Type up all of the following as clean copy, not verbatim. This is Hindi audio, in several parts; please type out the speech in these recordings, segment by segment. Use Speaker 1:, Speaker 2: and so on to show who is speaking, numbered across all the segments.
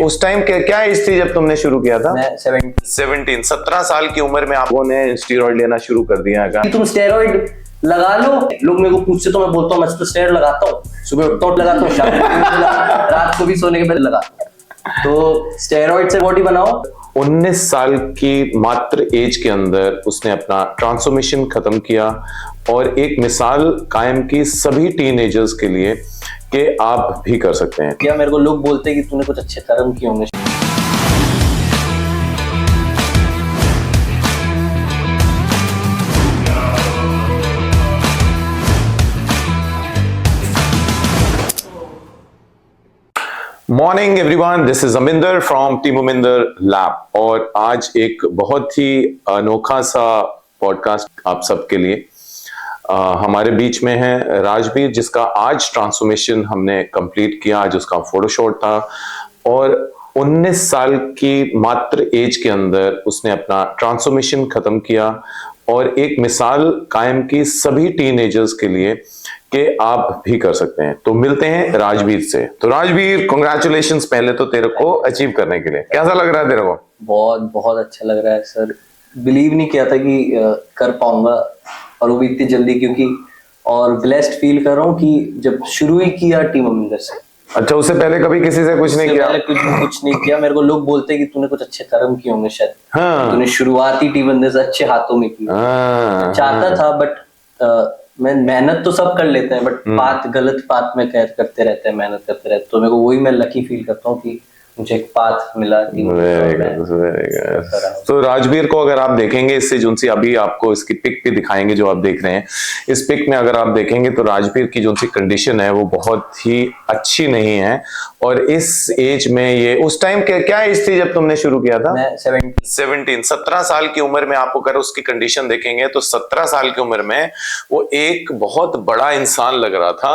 Speaker 1: उस टाइम क्या एज थी जब तुमने शुरू किया था?
Speaker 2: मैं
Speaker 1: 17 साल की उम्र में आप लोगों ने स्टेरॉइड लेना शुरू कर दिया है।
Speaker 2: तुम स्टेरॉइड लगा लो। लोग मेरे को पूछते तो मैं बोलता हूँ मैं तो स्टेरॉइड लगाता हूँ, सुबह उठता हूँ लगाता हूँ, शाम को रात को भी सोने के पहले लगाता हूँ। तो स्टेरॉइड से बॉडी बनाओ।
Speaker 1: 19 साल की मात्र एज के अंदर उसने अपना ट्रांसफॉर्मेशन खत्म किया और एक मिसाल कायम की सभी टीनेजर्स के लिए कि आप भी कर सकते हैं।
Speaker 2: क्या मेरे को लोग बोलते हैं कि तूने कुछ अच्छे कर्म किए होंगे।
Speaker 1: Morning everyone, this is Aminder from team Aminder lab और आज एक बहुत ही अनोखा सा पॉडकास्ट आप सबके लिए। हमारे बीच में है राजवीर, जिसका आज ट्रांसफॉर्मेशन हमने कंप्लीट किया। आज उसका फोटोशूट था और 19 साल की मात्र एज के अंदर उसने अपना ट्रांसफॉर्मेशन खत्म किया और एक मिसाल कायम की सभी टीनेजर्स के लिए कि आप भी कर सकते हैं। तो मिलते हैं राजवीर से। तो राजवीर, कांग्रेचुलेशंस पहले तो तेरे को अचीव करने के लिए। कैसा लग रहा है तेरे को?
Speaker 2: बहुत बहुत अच्छा लग रहा है सर। बिलीव नहीं किया था कि कर पाऊंगा और वो भी इतनी जल्दी, क्योंकि और ब्लेस्ड फील कर रहा हूँ कि जब शुरू ही किया टीम अमिंदर से।
Speaker 1: अच्छा, उससे पहले कभी किसी से कुछ नहीं किया?
Speaker 2: पहले कुछ नहीं किया। मेरे को लोग बोलते हैं कि तूने कुछ अच्छे कर्म किए होंगे शायद।
Speaker 1: हाँ।
Speaker 2: तूने शुरुआती टीम अमिंदर से अच्छे हाथों में की।
Speaker 1: हाँ,
Speaker 2: चाहता था बट मैं मेहनत तो सब कर लेते हैं बट गलत पाथ में करते रहते हैं, मेहनत करते रहते। तो मेरे को वही मैं लकी फील करता हूँ कि मुझे एक पाथ मिला।
Speaker 1: तो राजवीर को अगर आप देखेंगे, इससे जो सी अभी आपको इसकी पिक भी दिखाएंगे जो आप देख रहे हैं, इस पिक में अगर आप देखेंगे तो राजवीर की जो सी कंडीशन है वो बहुत ही अच्छी नहीं है। और इस एज में ये उस टाइम क्या एज थी जब तुमने शुरू किया था?
Speaker 2: मैं
Speaker 1: 17 साल की उम्र में आप अगर उसकी कंडीशन देखेंगे तो 17 साल की उम्र में वो एक बहुत बड़ा इंसान लग रहा था।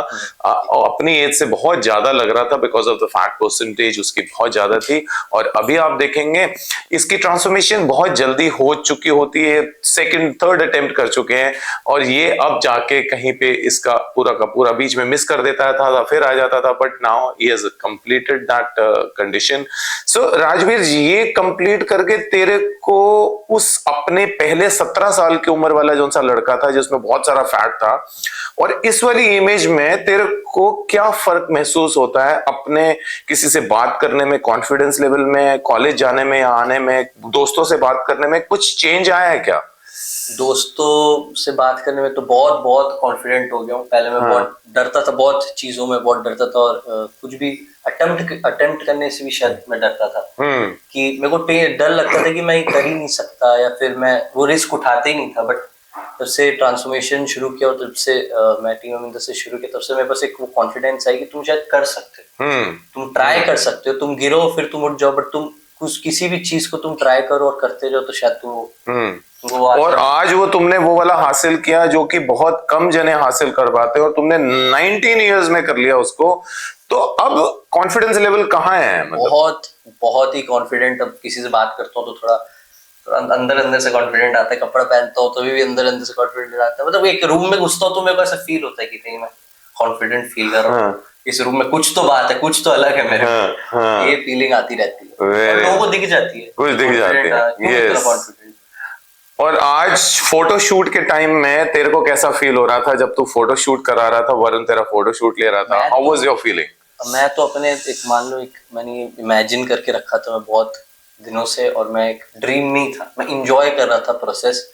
Speaker 1: अपनी एज से बहुत ज्यादा लग रहा था because of the fat percentage उसकी बहुत ज्यादा थी। और अभी आप देखेंगे इसकी ट्रांसफॉर्मेशन बहुत जल्दी हो चुकी होती है, सेकंड थर्ड अटेम्प्ट कर चुके हैं और ये अब जाके कहीं पे इसका पूरा का पूरा बीच में मिस कर देता था, फिर आ जाता था, but now he has completed that condition. So Rajveer ji, ये कंप्लीट करके तेरे को उस अपने पहले 17 साल की उम्र वाला जो सा लड़का था जिसमें बहुत सारा फैट था और इस वाली इमेज में तेरे को क्या फर्क महसूस होता है? अपने किसी से बात करने में, कॉन्फिडेंस लेवल में, कॉलेज जाने में या आने में, दोस्तों से बात करने में कुछ चेंज आया है क्या?
Speaker 2: दोस्तों से बात करने में तो बहुत बहुत कॉन्फिडेंट हो गया हूँ। पहले मैं बहुत डरता था, बहुत चीजों में बहुत डरता था और कुछ भी अटेम्प्ट करने से भी शायद मैं डरता था कि मेरे को डर लगता था कि मैं ये कर ही नहीं सकता या फिर मैं वो रिस्क उठाते ही नहीं था। बट जब से ट्रांसफॉर्मेशन शुरू किया और जब से मैं टीम अमिंदर से शुरू किया, तब से मेरे पास एक वो कॉन्फिडेंस आई कि तुम शायद कर सकते हो, तुम ट्राई कर सकते हो, तुम गिरो फिर तुम उठ जाओ, बट तुम किसी भी चीज को तुम ट्राई करो और करते जाओ तो शायद तुम
Speaker 1: और आज वो तुमने वो वाला हासिल किया जो कि बहुत कम जने हासिल कर पाते और तुमने 19 इयर्स में कर लिया उसको। तो अब कॉन्फिडेंस लेवल कहाँ है?
Speaker 2: मतलब बहुत ही कॉन्फिडेंट। अब किसी से बात करता हूँ तो थोड़ा अंदर से कॉन्फिडेंट आता है। कपड़ा पहनता हूँ तो भी अंदर से कॉन्फिडेंट आता है। मतलब एक रूम में घुसता हूँ तो मेरे को ऐसा फील होता है कि नहीं, मैं कॉन्फिडेंट फील कर रहा हूँ। इस रूम में कुछ तो बात है, कुछ तो अलग है मेरे को। ये फीलिंग आती रहती है और लोगों को दिख जाती है,
Speaker 1: कुछ दिख जाती है। और आज फोटो शूट के टाइम में तेरे को कैसा फील हो रहा था जब तू फोटो शूट करा रहा था? वरुण तेरा फोटो शूट ले रहा था, हाउ वाज योर फीलिंग?
Speaker 2: मैं तो अपने मान लो मैंने इमेजिन करके रखा था मैं बहुत दिनों से, और मैं एक ड्रीम नहीं था, मैं इंजॉय कर रहा था प्रोसेस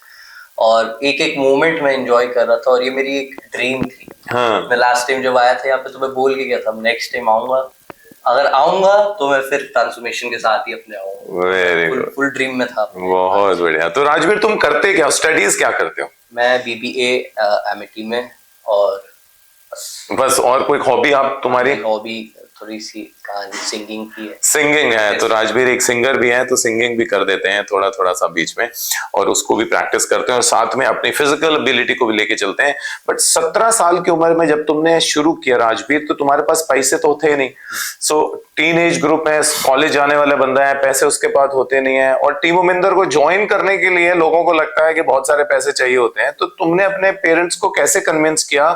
Speaker 2: और एक एक मोमेंट में एंजॉय कर रहा था और ये मेरी एक ड्रीम थी। मैं लास्ट टाइम जब आया था यहाँ पे तो मैं बोल के गया था नेक्स्ट टाइम आऊंगा, अगर आऊंगा तो मैं फिर ट्रांसफॉर्मेशन के साथ ही अपने आऊंगा। फुल ड्रीम में था।
Speaker 1: बहुत बढ़िया। तो राजवीर, तुम करते क्या, स्टडीज क्या करते हो?
Speaker 2: मैं BBA एमिटी में और
Speaker 1: बस और कोई हॉबी आप तुम्हारी?
Speaker 2: हॉबी थोड़ी सी कहानी सिंगिंग की है।
Speaker 1: सिंगिंग है तो राजवीर एक सिंगर भी है, तो सिंगिंग भी कर देते हैं थोड़ा थोड़ा सा बीच में और उसको भी प्रैक्टिस करते हैं और साथ में अपनी फिजिकल एबिलिटी को भी लेके चलते हैं। बट 17 साल की उम्र में जब तुमने शुरू किया राजवीर, तो तुम्हारे पास पैसे तो थे नहीं। सो टीन एज ग्रुप है, कॉलेज जाने वाला बंदा है, पैसे उसके पास होते नहीं है और टीम अमिंदर को ज्वाइन करने के लिए लोगों को लगता है कि बहुत सारे पैसे चाहिए होते हैं। तो तुमने अपने पेरेंट्स को कैसे कन्विंस किया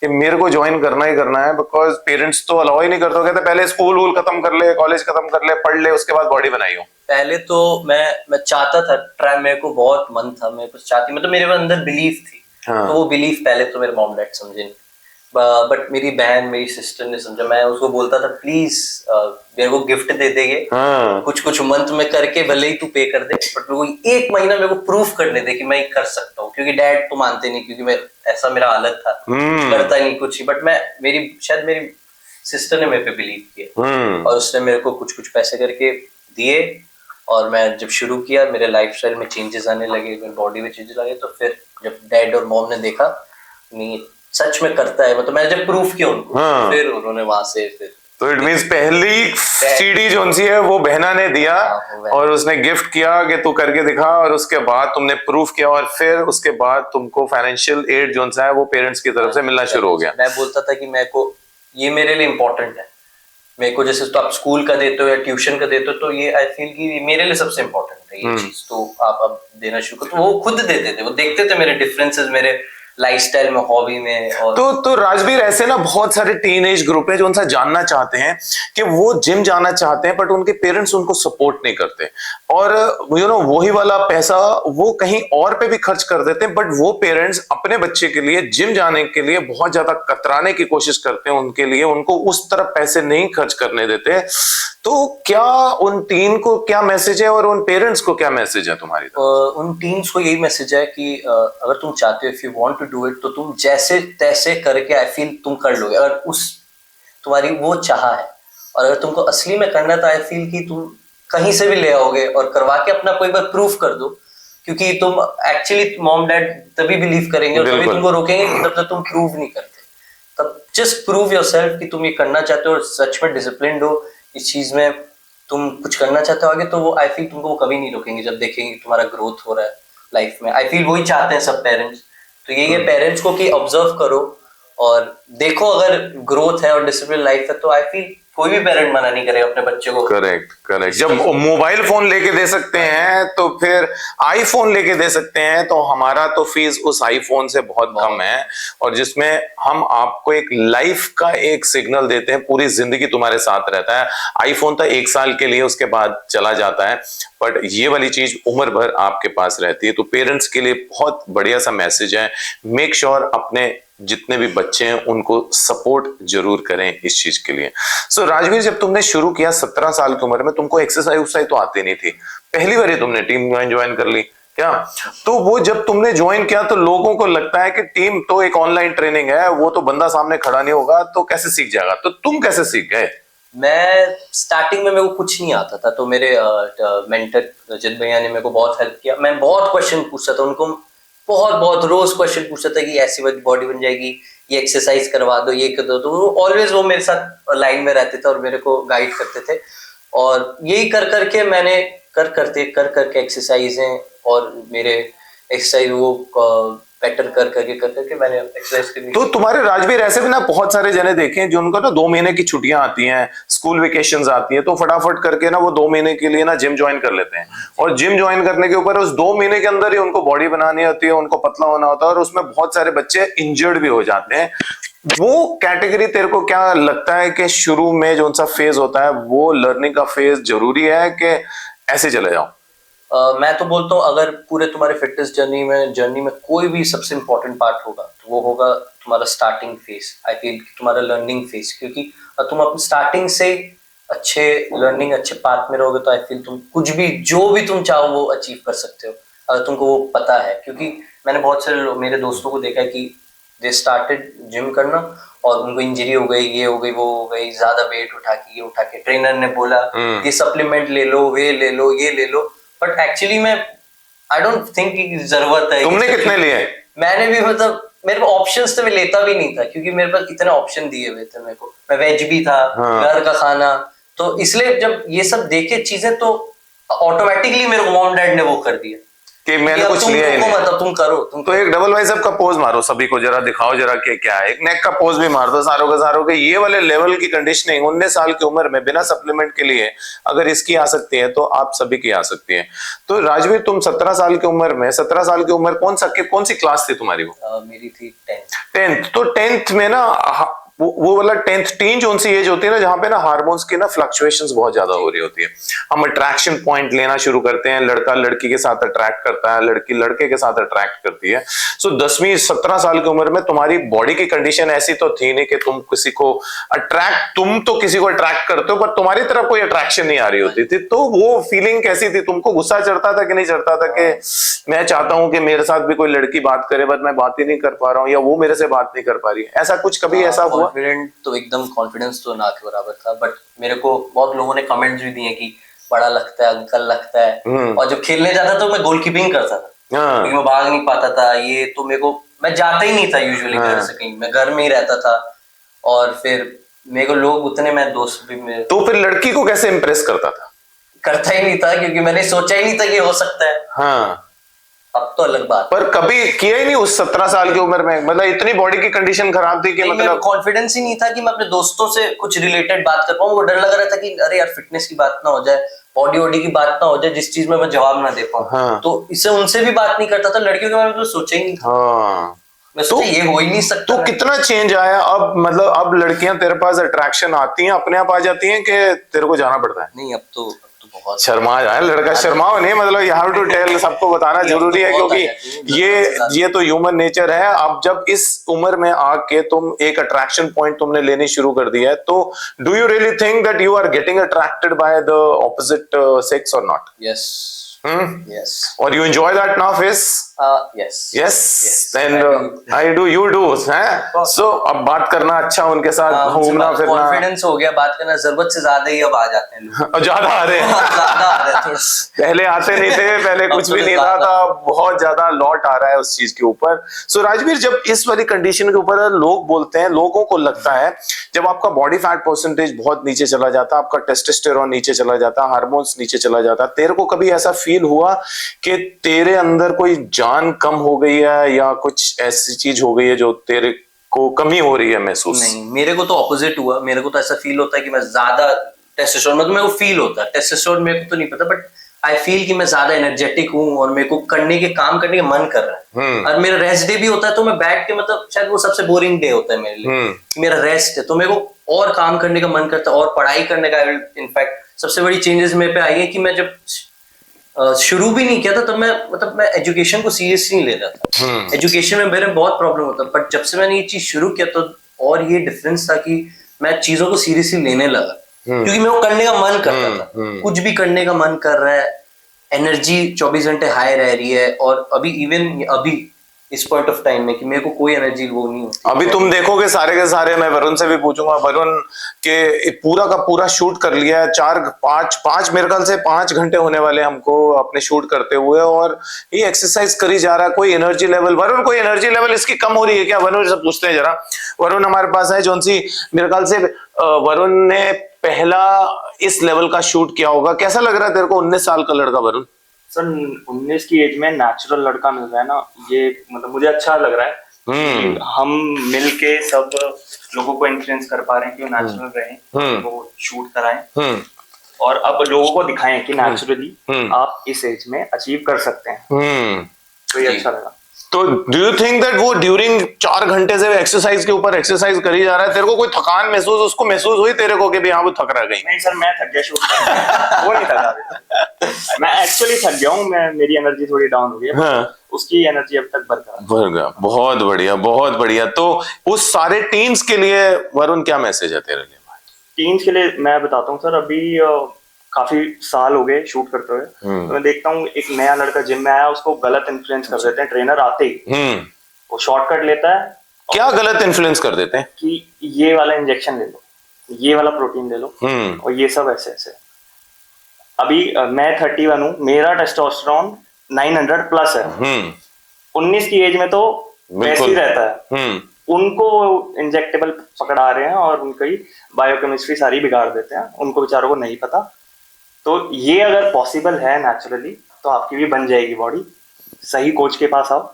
Speaker 1: कि मेरे को ज्वाइन करना ही करना है? बिकॉज पेरेंट्स तो अलाउ ही नहीं करते गए थे पहले स्कूल वूल खत्म कर ले, कॉलेज खत्म कर ले, पढ़ ले, उसके बाद बॉडी बनाई हो?
Speaker 2: पहले तो मैं चाहता था ट्राई, मेरे को बहुत मन था, मैं कुछ चाहती, मतलब मेरे अंदर बिलीफ थी।
Speaker 1: हाँ।
Speaker 2: तो वो बिलीफ पहले तो मेरे मॉम डैड समझे नहीं, बट मेरी बहन, मेरी सिस्टर ने समझा। मैं उसको बोलता था प्लीज मेरे को गिफ्ट दे देंगे,
Speaker 1: हाँ।
Speaker 2: कुछ मंथ में करके भले ही तू पे कर दे, बट मेरे को 1 महीना मेरे को प्रूफ करने दे कि मैं कर सकता हूँ। क्योंकि डैड तो मानते नहीं, क्योंकि मैं ऐसा मेरा हालत था, करता नहीं कुछ ही। बट मैं शायद मेरी सिस्टर ने मेरे पे बिलीव किया और उसने मेरे को कुछ पैसे करके दिए। और मैं जब शुरू किया, मेरे लाइफस्टाइल में चेंजेस आने लगे, मेरे बॉडी में चेंजेस लगे। तो फिर जब डैड और मॉम ने देखा नहीं सच में करता है, मतलब मैंने जब प्रूफ किया उनको, फिर उन्होंने वहां से फिर
Speaker 1: तो इट मींस पहली सीडी जो सी है वो बहना ने दिया और उसने गिफ्ट किया कि तू करके दिखा, और उसके बाद तुमने प्रूफ किया, और फिर उसके बाद तुमको फाइनेंशियल एड जो है वो पेरेंट्स की तरफ से मिलना शुरू हो गया।
Speaker 2: मैं बोलता था कि मेरे को ये मेरे लिए इम्पोर्टेंट है, मेरे को जैसे तो आप स्कूल का देते हो या ट्यूशन का देते हो, तो ये आई फील कि मेरे लिए सबसे इम्पोर्टेंट है ये चीज। तो आप अब देना शुरू करो। तो वो खुद देते थे, वो देखते थे मेरे डिफरेंसेस, मेरे लाइफस्टाइल में, हॉबी में। और
Speaker 1: तो राजवीर, ऐसे ना बहुत सारे टीनेज ग्रुप है जो उनसे जानना चाहते हैं कि वो जिम जाना चाहते हैं, बट उनके पेरेंट्स उनको सपोर्ट नहीं करते, और वही वाला पैसा वो कहीं और पे भी खर्च कर देते हैं, बट वो पेरेंट्स अपने बच्चे के लिए जिम जाने के लिए बहुत ज्यादा कतराने की कोशिश करते हैं, उनके लिए उनको उस तरफ पैसे नहीं खर्च करने देते। तो क्या उन टीन को क्या मैसेज है और उन पेरेंट्स को क्या मैसेज है तुम्हारी तरफ?
Speaker 2: उन टीन्स को यही मैसेज है कि अगर तुम चाहते हो, if you want to do it, तो तुम जैसे तैसे करके आई फील तुम कर लोगे, अगर उस तुम्हारी वो चाह है। और अगर तुमको असली में करना, तो आई फील कि तुम कहीं से भी ले आओगे और करवा के अपना कोई बार प्रूफ कर दो। क्योंकि तुम एक्चुअली मॉम डैड तभी बिलीव करेंगे और तभी तुमको रोकेंगे जब तक तुम प्रूव नहीं करते। तब जस्ट प्रूव योरसेल्फ कि तुम ये करना चाहते हो और सच में डिसिप्लिन्ड हो इस चीज में, तुम कुछ करना चाहते हो आगे, तो वो आई फील तुमको वो कभी नहीं रोकेंगे जब देखेंगे तुम्हारा ग्रोथ हो रहा है लाइफ में। आई फील वही चाहते हैं सब पेरेंट्स। तो यही है पेरेंट्स को कि ऑब्जर्व करो और देखो, अगर ग्रोथ है और डिसिप्लिन लाइफ है, तो आई फील कोई भी पेरेंट मना नहीं करेगा अपने बच्चे को।
Speaker 1: करेक्ट। जब मोबाइल फोन लेके दे सकते हैं तो फिर आईफोन लेके दे सकते हैं, तो हमारा तो फीस उस आईफोन से बहुत कम है, और जिसमें हम आपको एक लाइफ का एक सिग्नल देते हैं, पूरी जिंदगी तुम्हारे साथ रहता है। आईफोन तो 1 साल के लिए, उसके बाद चला जाता है, बट ये वाली चीज उम्र भर आपके पास रहती है। तो पेरेंट्स के लिए बहुत बढ़िया सा मैसेज है, मेक श्योर अपने जितने भी बच्चे हैं उनको सपोर्ट जरूर करें इस चीज के लिए। सो राजवीर, जब तुमने शुरू किया 17 साल की उम्र में, तुमको एक्सरसाइज तो आती नहीं थी, पहली बार ही तुमने टीम ज्वाइन कर ली क्या? तो वो जब तुमने ज्वाइन किया तो लोगों को लगता है कि टीम तो एक ऑनलाइन ट्रेनिंग है, वो तो बंदा सामने खड़ा नहीं होगा, तो कैसे सीख जाएगा? तो तुम कैसे सीख गए?
Speaker 2: मैं स्टार्टिंग में मेरे को कुछ नहीं आता था, तो मेरे मेंटर रजत भैया ने मेरे को बहुत हेल्प किया। मैं बहुत क्वेश्चन पूछता था उनको, बहुत रोज क्वेश्चन पूछता था कि ऐसी बॉडी बन जाएगी, ये एक्सरसाइज करवा दो, ये कर दो। तो ऑलवेज वो मेरे साथ लाइन में रहते थे और मेरे को गाइड करते थे। और यही कर करके मैंने कर करके एक्सरसाइजें और मेरे एक्सरसाइज वो बेटर कर करके मैंने एक्सरसाइज करनी।
Speaker 1: तो तुम्हारे राजवीर ऐसे भी ना बहुत सारे जने देखे हैं जो उनको ना 2 महीने की छुट्टियां आती हैं, स्कूल वेकेशंस आती हैं, तो फटाफट करके ना वो 2 महीने के लिए ना जिम ज्वाइन कर लेते हैं, और जिम ज्वाइन करने के ऊपर उस 2 महीने के अंदर ही उनको बॉडी बनानी होती है, उनको पतला होना होता है, और उसमें बहुत सारे बच्चे इंजर्ड भी हो जाते हैं। वो कैटेगरी तेरे को क्या लगता है कि शुरू में जो उनका फेज होता है वो लर्निंग का फेज जरूरी है कि ऐसे चले जाओ?
Speaker 2: मैं तो बोलता हूँ, अगर पूरे तुम्हारे फिटनेस जर्नी में कोई भी सबसे इम्पोर्टेंट पार्ट होगा तो वो होगा तुम्हारा स्टार्टिंग फेज। आई फील तुम्हारा लर्निंग फेज, क्योंकि तुम अपनी स्टार्टिंग से अच्छे पाथ में रहोगे तो आई फील तुम कुछ भी जो भी तुम चाहो वो अचीव कर सकते हो, अगर तुमको वो पता है। क्योंकि मैंने बहुत सारे मेरे दोस्तों को देखा है कि दे स्टार्टेड जिम करना और उनको इंजरी हो गई, ये हो गई, वो हो गई, ज्यादा वेट उठा के ट्रेनर ने बोला ये सप्लीमेंट ले लो, वे ले लो, ये ले लो, बट एक्चुअली मैं आई डोंट थिंक कि जरूरत है।
Speaker 1: तुमने कितने लिए?
Speaker 2: मैंने भी, मतलब मेरे पास ऑप्शंस थे, मैं लेता भी नहीं था क्योंकि मेरे पास इतने ऑप्शन दिए हुए थे मेरे को। मैं वेज भी था, घर का खाना, तो इसलिए जब ये सब देखे चीजें तो ऑटोमेटिकली मेरे को मॉम डैड ने वो कर दिया
Speaker 1: कि मैंने कुछ लिया ही नहीं।
Speaker 2: मतलब तुम करो,
Speaker 1: तो एक डबल बाइसेप का पोज मारो, सभी को जरा दिखाओ जरा कि क्या है। एक नेक का पोज भी मार दो सारों के। ये वाले लेवल की कंडीशनिंग 19 साल की उम्र में बिना सप्लीमेंट के लिए अगर इसकी आ सकती है तो आप सभी की आ सकती है। तो राजवीर, तुम 17 साल की उम्र में, 17 साल की उम्र कौन सी क्लास थी तुम्हारी? वो
Speaker 2: मेरी थी 10th।
Speaker 1: तो 10th में ना वो वाला 10th टीन जो सी एज होती है ना, जहां पे ना हार्मोन्स की ना फ्लक्चुएशंस बहुत ज्यादा हो रही होती है। हम अट्रैक्शन पॉइंट लेना शुरू करते हैं, लड़का लड़की के साथ अट्रैक्ट करता है, लड़की लड़के के साथ अट्रैक्ट करती है। सो 10वीं-17 साल की उम्र में तुम्हारी बॉडी की कंडीशन ऐसी तो थी नहीं कि तुम किसी को तुम तो किसी को अट्रैक्ट करते हो, पर तुम्हारी तरफ कोई अट्रैक्शन नहीं आ रही होती थी। तो वो फीलिंग कैसी थी? तुमको गुस्सा चढ़ता था कि नहीं चढ़ता था कि मैं चाहता हूं कि मेरे साथ भी कोई लड़की बात करे, बट मैं बात ही नहीं कर पा रहा हूँ, या वो मेरे से बात नहीं कर पा रही? ऐसा कुछ कभी ऐसा हुआ?
Speaker 2: कॉन्फिडेंट तो एकदम, कॉन्फिडेंस तो ना के बराबर था, बट मेरे को बहुत लोगों ने कमेंट्स भी दिए कि बड़ा लगता है, अंकल लगता है। और जब खेलने जाता तो मैं गोलकीपिंग करता था, क्योंकि मैं भाग नहीं पाता था। ये तो मेरे को, मैं जाता ही नहीं था यूजुअली घर से कहीं, मैं घर में ही रहता था। और फिर मेरे को लोग उतने, मैं दोस्त भी मेरे,
Speaker 1: तो फिर लड़की को कैसे इम्प्रेस करता था?
Speaker 2: करता ही नहीं था, क्योंकि मैंने सोचा ही नहीं था कि हो सकता है।
Speaker 1: हाँ,
Speaker 2: अब तो अलग बात।
Speaker 1: पर कभी किया ही नहीं उस 17 साल की उम्र में? मतलब इतनी बॉडी की कंडीशन खराब थी कि मतलब
Speaker 2: कॉन्फिडेंस ही नहीं था कि मैं अपने दोस्तों से कुछ रिलेटेड बात कर पाऊँ। वो डर लग रहा था कि अरे यार फिटनेस की बात ना हो जाए, बॉडी वॉडी की बात ना हो जाए, जिस चीज में मैं जवाब ना दे पाऊँ।
Speaker 1: हाँ।
Speaker 2: तो इससे उनसे भी बात नहीं करता था, लड़कियों के बारे में तो सोचा ही नहीं था।
Speaker 1: हाँ,
Speaker 2: मैं सोचा ये हो ही नहीं सकता।
Speaker 1: तो कितना चेंज आया अब? मतलब अब लड़कियां तेरे पास अट्रैक्शन आती हैं, अपने आप आ जाती हैं कि तेरे को जाना पड़ता है?
Speaker 2: नहीं, अब तो बहुत
Speaker 1: शर्मा जाए लड़का, शर्माओ नहीं, मतलब यू हैव टू टेल, सबको बताना जरूरी है, क्योंकि ये तो ह्यूमन नेचर है। अब जब इस उम्र में आके तुम एक अट्रैक्शन पॉइंट तुमने लेनी शुरू कर दिया है, तो do you really think that you are getting attracted by the opposite sex और not?
Speaker 2: Yes, yes,
Speaker 1: or you enjoy that now, Fizz?
Speaker 2: yes,
Speaker 1: and I do, you do, हैं? So अब बात करना अच्छा उनके साथ घूमना फिरना,
Speaker 2: कॉन्फिडेंस हो गया, बात करना जरूरत से ज्यादा ही अब आ जाते हैं लोग।
Speaker 1: ज्यादा आ रहे हैं।
Speaker 2: ज्यादा आ रहे हैं थोड़ा।
Speaker 1: पहले आते नहीं थे, पहले कुछ भी नहीं रहा था, बहुत ज्यादा लॉट आ रहा है उस चीज के ऊपर। सो राजवीर, जब इस वाली कंडीशन के ऊपर लोग बोलते हैं, लोगों को लगता है जब आपका बॉडी फैट परसेंटेज बहुत नीचे चला जाता है, आपका टेस्टोस्टेरोन नीचे चला जाता है, हार्मोन्स नीचे चला जाता है, तेरे को कभी ऐसा फील हुआ कि तेरे अंदर कोई जान कम हो गई है, या कुछ ऐसी चीज हो गई है जो तेरे को कमी हो रही है महसूस?
Speaker 2: नहीं, मेरे को तो ऑपोजिट हुआ। मेरे को तो ऐसा फील होता है कि मैं ज्यादा टेस्टोस्टेरोन, मतलब मेरे को फील होता है, टेस्टोस्टेरोन मेरे को तो नहीं पता, बट आई फील कि मैं ज्यादा एनर्जेटिक हूँ और मेरे को काम करने का मन कर रहा है। और मेरा रेस्ट डे भी होता है, तो मैं बैठ के, मतलब शायद वो सबसे बोरिंग डे होता है मेरे लिए, मेरा रेस्ट है, तो मेरे को और काम करने का मन करता है और पढ़ाई करने का। इनफैक्ट सबसे बड़ी चेंजेस मेरे पे आई है कि मैं जब शुरू भी नहीं किया था, तब मैं एजुकेशन को सीरियसली नहीं लेता था। एजुकेशन में मेरे बहुत प्रॉब्लम होता, बट जब से मैंने ये चीज शुरू किया तो और ये डिफरेंस था कि मैं चीजों को सीरियसली लेने लगा, क्योंकि मेरे को करने का मन करता था। कुछ भी करने का मन कर रहा है, एनर्जी 24 घंटे हाई रह रही है। और अभी इस पॉइंट ऑफ टाइम में कि मेरे को कोई एनर्जी वो नहीं होती।
Speaker 1: अभी तुम देखोगे सारे के सारे, मैं वरुण से भी पूछूंगा, वरुण के पूरा का पूरा शूट कर लिया है, 4-5 मेरे ख्याल से 5 घंटे होने वाले हमको अपने शूट करते हुए, और ये एक्सरसाइज करी जा रहा है। कोई एनर्जी लेवल, वरुण कोई एनर्जी लेवल इसकी कम हो रही है क्या? वरुण से पूछते हैं जरा। वरुण हमारे पास है, जोन सी मेरे ख्याल से वरुण ने पहला इस लेवल का शूट किया होगा। कैसा लग रहा है तेरे को 19 साल का लड़का वरुण?
Speaker 3: सर 19 की एज में नेचुरल लड़का मिल रहा है ना, ये मतलब मुझे अच्छा लग रहा है कि हम मिलके सब लोगों को इन्फ्लुएंस कर पा रहे हैं कि वो नेचुरल रहें, वो शूट कराएं और अब लोगों को दिखाएं कि नेचुरली आप इस एज में अचीव कर सकते हैं। तो ये अच्छा लगा।
Speaker 1: तो डू यू थिंक दैट वो ड्यूरिंग 4 घंटे से एक्सरसाइज के ऊपर एक्सरसाइज करी जा रहा है, तेरे को कोई थकान महसूस हुई तेरे को कि भी हाँ वो थक रहा? गई
Speaker 3: नहीं सर, मैं थक गया शूट वो नहीं थका। मैं एक्चुअली थक गया हूँ, मेरी एनर्जी थोड़ी डाउन हो गई है। हाँ। उसकी एनर्जी अब तक
Speaker 1: बढ़ गया। बहुत बढ़िया, बहुत बढ़िया। तो उस सारे टीम्स के लिए वरुण क्या मैसेज है तेरे लिए?
Speaker 3: टीम्स के लिए मैं बताता हूँ सर, अभी काफी साल हो गए शूट करते हुए, तो मैं देखता हूँ एक नया लड़का जिम में आया, उसको गलत इन्फ्लुएंस कर देते हैं ट्रेनर आते ही। वो शॉर्टकट लेता है।
Speaker 1: क्या गलत इन्फ्लुएंस कर देते हैं?
Speaker 3: कि ये वाला इंजेक्शन ले लो, ये वाला प्रोटीन ले लो, और ये सब ऐसे ऐसे। अभी मैं 31 हूँ, मेरा टेस्टोस्टेरोन 900 प्लस है। 19 की एज में तो वैसे ही रहता है। उनको इंजेक्टेबल पकड़ा रहे हैं और उनकी बायोकेमिस्ट्री सारी बिगाड़ देते हैं, उनको बेचारों को नहीं पता। तो ये अगर पॉसिबल है नेचुरली, तो आपकी भी बन जाएगी बॉडी। सही कोच के पास आओ,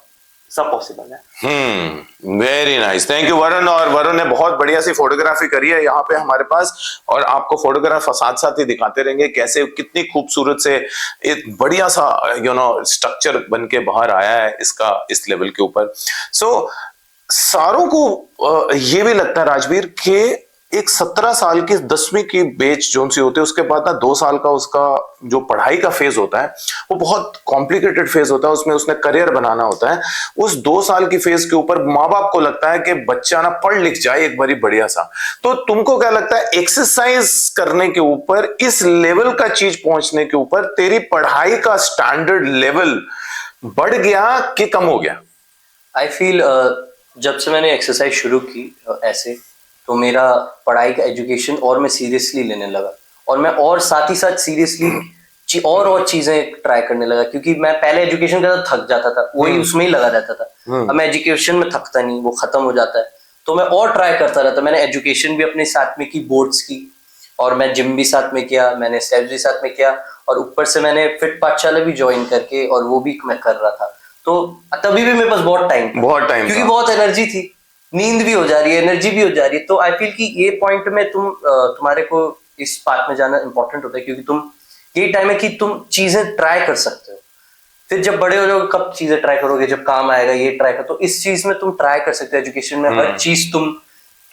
Speaker 3: सब पॉसिबल है।
Speaker 1: Very nice, thank you Varun. और वरुण ने बहुत बढ़िया सी फोटोग्राफी करी है यहाँ पे हमारे पास, और आपको फोटोग्राफ साथ साथ ही दिखाते रहेंगे कैसे कितनी खूबसूरत से एक बढ़िया सा स्ट्रक्चर बन के बाहर आया है इसका, इस लेवल के ऊपर। सो सारों को ये भी लगता है राजवीर कि एक 17 साल की 10वीं की बैच जो सी होती है उसके बाद ना 2 साल का उसका जो पढ़ाई का फेज होता है वो बहुत कॉम्प्लिकेटेड फेज होता है, उसमें उसने करियर बनाना होता है। उस 2 साल की फेज के ऊपर माँ बाप को लगता है कि बच्चा ना पढ़ लिख जाए एक बारी बढ़िया सा। तो तुमको क्या लगता है एक्सरसाइज करने के ऊपर, इस लेवल का चीज पहुंचने के ऊपर तेरी पढ़ाई का स्टैंडर्ड लेवल बढ़ गया कि कम हो गया?
Speaker 2: आई फील जब से मैंने एक्सरसाइज शुरू की ऐसे, तो मेरा पढ़ाई का एजुकेशन और मैं सीरियसली लेने लगा, और मैं और साथ ही साथ सीरियसली और चीजें ट्राई करने लगा, क्योंकि मैं पहले एजुकेशन करता थक जाता था, वही उसमें ही लगा रहता था। अब मैं एजुकेशन में थकता नहीं, वो खत्म हो जाता है, तो मैं और ट्राई करता रहता। मैंने एजुकेशन भी अपने साथ में की, बोर्ड्स की, और मैं जिम भी साथ में किया, मैंने स्टेप्स भी साथ में किया, और ऊपर से मैंने फिट पाठशाला भी ज्वाइन करके, और वो भी मैं कर रहा था। तो तभी भी मेरे पास बहुत टाइम क्योंकि बहुत एनर्जी थी, नींद भी हो जा रही है, एनर्जी भी हो जा रही है। तो आई फील कि ये पॉइंट में तुम्हारे को इस पार्ट में जाना इंपॉर्टेंट होता है, क्योंकि तुम ये टाइम है कि तुम चीजें ट्राई कर सकते हो। फिर जब बड़े हो जाओगे कब चीजें ट्राई करोगे, जब काम आएगा ये ट्राई कर। तो इस चीज में तुम ट्राई कर सकते हो, एजुकेशन में हर चीज तुम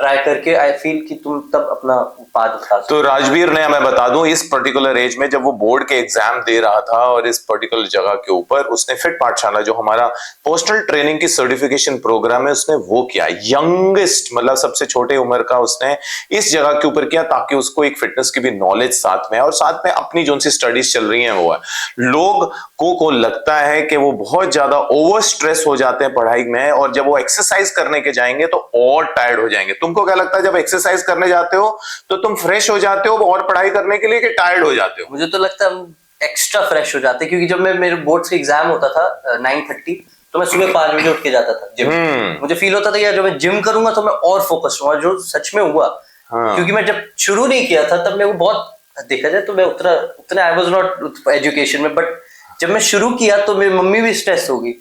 Speaker 2: ट्राई करके आई फील कि तुम तब अपना पाद उठा सकते।
Speaker 1: तो राजवीर ने, मैं बता दूं, इस पर्टिकुलर एज में जब वो बोर्ड के एग्जाम दे रहा था और इस पर्टिकुलर जगह के ऊपर उसने फिट पाठशाला जो हमारा पोस्टल ट्रेनिंग की सर्टिफिकेशन प्रोग्राम है उसने वो किया। यंगेस्ट मतलब सबसे छोटे उम्र का उसने इस जगह के ऊपर किया, ताकि उसको एक फिटनेस की भी नॉलेज साथ में, और साथ में अपनी जो सी स्टडीज चल रही है वो है। लोग को लगता है कि वो बहुत ज्यादा ओवर स्ट्रेस हो जाते हैं पढ़ाई में, और जब वो एक्सरसाइज करने के जाएंगे तो और टायर्ड हो जाएंगे। तुमको क्या लगता है जब एक्सरसाइज करने जाते हो तो तुम फ्रेश हो जाते हो और पढ़ाई करने के लिए, कि टायर्ड हो जाते हो?
Speaker 2: मुझे तो लगता है हम एक्स्ट्रा फ्रेश हो जाते, क्योंकि जब मेरे बोर्ड्स का एग्जाम होता था 9:30, तो मैं सुबह 5 बजे उठ के जाता था जिम। मुझे फील होता था यार जब मैं जिम करूंगा तो मैं और फोकस हूँ, जो सच में हुआ। क्योंकि मैं जब शुरू नहीं किया था तब मेरे को बहुत, देखा जाए तो मैं उतना आई वाज नॉट एजुकेशन में, बट जब मैं शुरू किया तो मेरी मम्मी भी स्ट्रेस हो गई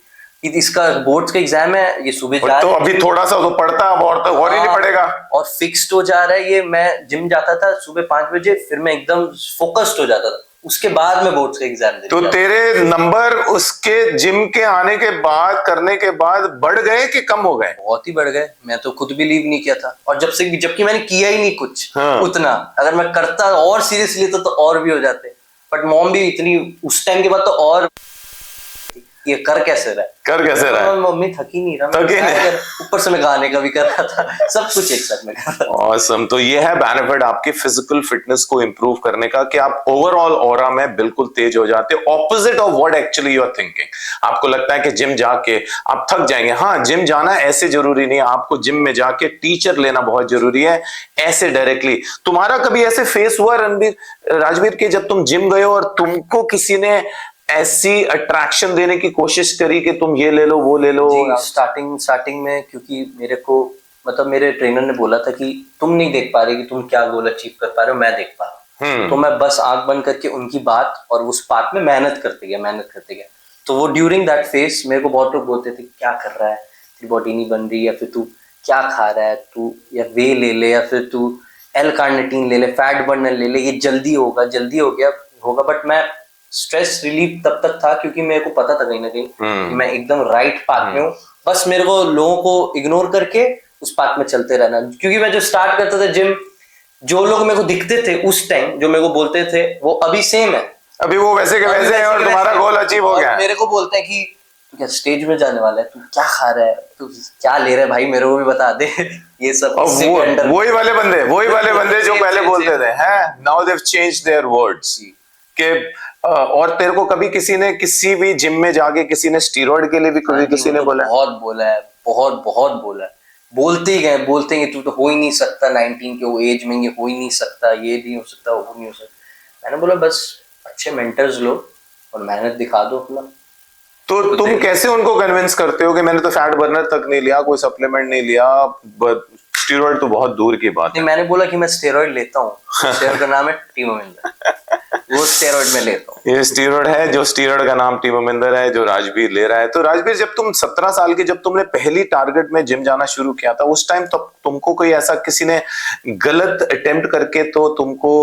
Speaker 2: कि इसका बोर्ड्स का एग्जाम है, ये सुबह जा
Speaker 1: तो अभी थोड़ा सा तो पढ़ता, अब और तो और ही नहीं पड़ेगा,
Speaker 2: और फिक्स्ड हो जा रहा है ये। मैं जिम जाता था सुबह 5 बजे, फिर मैं एकदम फोकस्ड हो जाता था, उसके बाद मैं बोर्ड्स का एग्जाम देने
Speaker 1: तो तेरे नंबर उसके जिम के आने के बाद, करने के बाद बढ़ गए कि कम हो गए?
Speaker 2: बहुत ही बढ़ गए। मैं तो खुद बिलीव नहीं किया था, और जबकि मैंने किया ही नहीं कुछ। उतना अगर मैं करता और सीरियसली तो और भी हो जाते, बट मॉम भी इतनी उस टाइम के बाद तो और ये कर कैसे रहा है? मम्मी थकी नहीं रहा, ऊपर से मैं गाने का भी कर रहा था, सब कुछ एक साथ में कर रहा था।
Speaker 1: ऑसम। तो ये है बेनिफिट आपकी फिजिकल फिटनेस को इंप्रूव करने का, कि आप ओवरऑल ऑरा में बिल्कुल तेज हो जाते हो, opposite of what actually you are thinking. आपको लगता है कि जिम जाके आप थक जाएंगे। हाँ, जिम जाना ऐसे जरूरी नहीं है, आपको जिम में जाके टीचर लेना बहुत जरूरी है, ऐसे डायरेक्टली। तुम्हारा कभी ऐसे फेस हुआ राजवीर के जब तुम जिम गए और तुमको किसी ने ऐसी अट्रैक्शन देने की कोशिश करी कि तुम ये ले लो वो ले लो?
Speaker 2: स्टार्टिंग में, क्योंकि मेरे को मतलब मेरे ट्रेनर ने बोला था कि तुम नहीं देख पा रहे कि तुम क्या गोल अचीव कर पा रहे हो, मैं देख पा रहा हूँ। तो मैं बस आंख बंद करके उनकी बात और उस बात में मेहनत करते गया। तो वो ड्यूरिंग दैट फेस मेरे को बहुत लोग बोलते थे क्या कर रहा है, तेरी बॉडी नहीं बन रही, या फिर तू क्या खा रहा है, तू या वे ले ले, या फिर तू L-कार्निटीन ले ले, फैट बर्नर ले ले, ये जल्दी होगा। बट मैं स्ट्रेस रिलीफ तब तक था क्योंकि मेरे को पता था कहीं ना कहीं कि मैं एकदम राइट पाथ में हूँ। बस मेरे को लोगों को इग्नोर करके उस पाथ में चलते रहना। क्योंकि मैं जो स्टार्ट करता था जिम, जो लोग मेरे को दिखते थे उस टाइम, जो मेरे को बोलते थे, वो अभी सेम है,
Speaker 1: अभी वो वैसे के वैसे है, और तुम्हारा गोल अचीव हो गया।
Speaker 2: मेरे को बोलते हैं कि तू क्या स्टेज में जाने वाला है, तू क्या खा रहा है, तू क्या ले रहा है, भाई मेरे को भी बता दे। ये सब
Speaker 1: वही वाले बंदे जो पहले बोलते थे, हैं, now they have changed their words. के और तेरे को कभी किसी ने किसी भी जिम में जाके किसी ने स्टीरॉइड के लिए भी कभी किसी ने बोला?
Speaker 2: बहुत बोला है। बोलते ही तू तो हो ही नहीं सकता, 19 के वो एज में ये हो ही नहीं सकता, ये नहीं हो सकता, वो नहीं हो सकता। मैंने बोला बस अच्छे मेंटर्स लो और मेहनत दिखा दो अपना।
Speaker 1: तो तुम कैसे उनको कन्विंस करते हो कि मैंने तो फैट बर्नर तक नहीं लिया, कोई सप्लीमेंट नहीं लिया, स्टीरॉइड तो बहुत दूर की बात है?
Speaker 2: मैंने बोला कि मैं स्टेरॉइड लेता हूँ, स्टेरॉइड का नाम है टीमोमिंदर, वो स्टेरॉइड में लेता हूँ।
Speaker 1: ये स्टीरॉइड है, जो स्टीरॉइड का नाम टीमोमिंदर है, जो राजवीर ले रहा है। तो राजवीर, जब तुम 17 साल के, जब तुमने पहली टारगेट में जिम जाना शुरू किया था, उस टाइम तो तुमको कोई ऐसा किसी ने गलत अटेम्प्ट करके तो तुमको